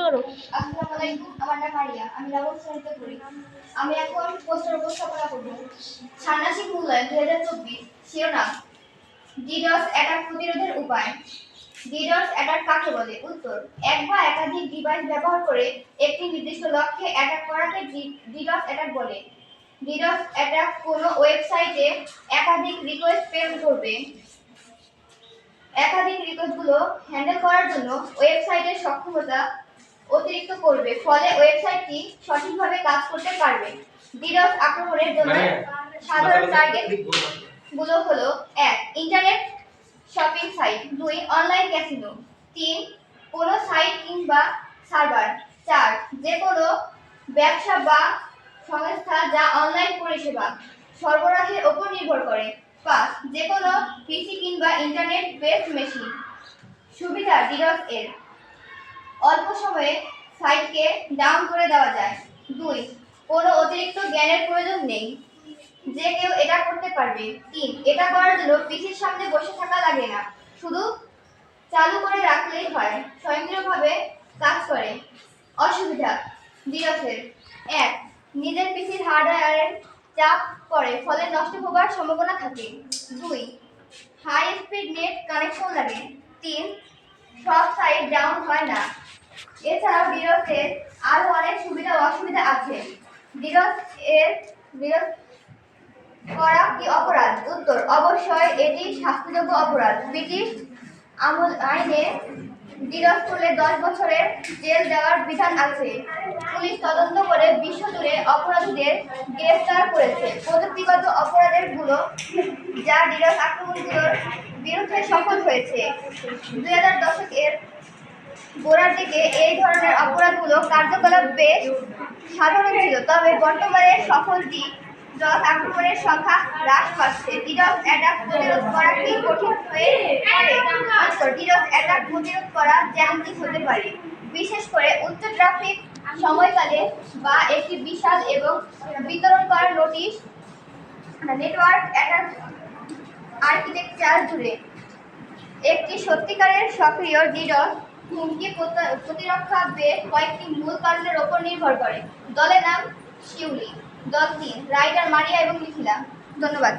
করো। আসসালামু আলাইকুম, আমার নাম মারিয়া, আমি নবম শ্রেণীতে পড়ি। আমি এখন পোস্টার উপস্থাপনা করব। ষান্মাসিক মূল্যায়ন 2024 শিরোনাম ডিডস অ্যাটাক প্রতিরোধের উপায়। ডিডস অ্যাটাক কাকে বলে? উত্তর, এক বা একাধিক ডিভাইস ব্যবহার করে একটি নির্দিষ্ট লক্ষ্যে অ্যাটাক করাকে ডিডস অ্যাটাক বলে। ডিডস অ্যাটাক কোনো ওয়েবসাইটে একাধিক রিকোয়েস্ট প্রেরণ করবে। একাধিক রিকোয়েস্টগুলো হ্যান্ডেল করার জন্য ওয়েবসাইটের সক্ষমতা অতিরিক্ত করবে, ফলে ওয়েবসাইটটি সঠিকভাবে কাজ করতে পারবে। ডিডস আক্রমণের জন্য সাধারণ টার্গেট গুলো হলো: 1. Internet shopping site, 2. Online casino, 3. কোনো সাইট কিংবা সার্ভার, 4. যে কোনো ব্যবসা বা সংস্থা যা অনলাইন পরিষেবা সরবরাহের উপর নির্ভর করে, 5. যে কোনো পিসি কিংবা ইন্টারনেট বেসড মেশিন। সুবিধা ডিডস এর: অল্প সময়ে সাইটকে ডাউন করে দেওয়া যায়। 2. কোনো অতিরিক্ত জ্ঞানের প্রয়োজন নেই, যে কেউ এটা করতে পারবে। 3. এটা করার জন্য পিসির সামনে বসে থাকা লাগে না, শুধু চালু করে রাখলেই হয়, স্বয়ংক্রিয়ভাবে কাজ করে। অসুবিধা ডিডসের: 1. নিজের পিসির হার্ডওয়্যারের চাপ পড়ে, ফলে নষ্ট হবার সম্ভাবনা থাকে। 2. হাই স্পিড নেট কানেকশন লাগে। 3. সব সাইট ডাউন হয় না। এছাড়াও ডিডসের আরো অনেক সুবিধা ও অসুবিধা আছে। ডিডস করা কি অপরাধ? উত্তর, অবশ্যই এটি শাস্তিযোগ্য অপরাধ। ব্রিটিশ আমল আইনে ডিডস করলে 10 বছরের জেল দেওয়ার বিধান আছে। পুলিশ তদন্ত করে বিশ্বজুড়ে অপরাধীদের গ্রেফতার করেছে। প্রযুক্তিগত অপরাধের গুলো যা ডিডস আক্রমণগুলোর বিরুদ্ধে সফল হয়েছে। 2000 দশকের গোড়ার দিকে এই ধরনের অপরাধগুলো কার্যকলাপ বেশ সাধারণ ছিল, তবে বর্তমানে সফল ডিডস আক্রমণের সংখ্যা হ্রাস পাচ্ছে। ডিডস অ্যাটাক প্রতিরোধ করা কি কঠিন হয়ে পড়ে? উত্তর, ডিডস অ্যাটাক প্রতিরোধ করা চ্যালেঞ্জিং হতে পারে, বিশেষ করে উচ্চ ট্রাফিক সময়কালে বা একটি বিশাল এবং বিতরণ করা নোটিশ নেটওয়ার্ক অ্যাটাক আর্কিটেকচার জুড়ে। একটি সত্যিকারের সক্রিয় ডিডস হুমকি প্রতিরক্ষা বেশ কয়েকটি মূল কারণের উপর নির্ভর করে। দলের নাম শিউলি, দল 3, রাইটার মারিয়া এবং মিথিলা। ধন্যবাদ।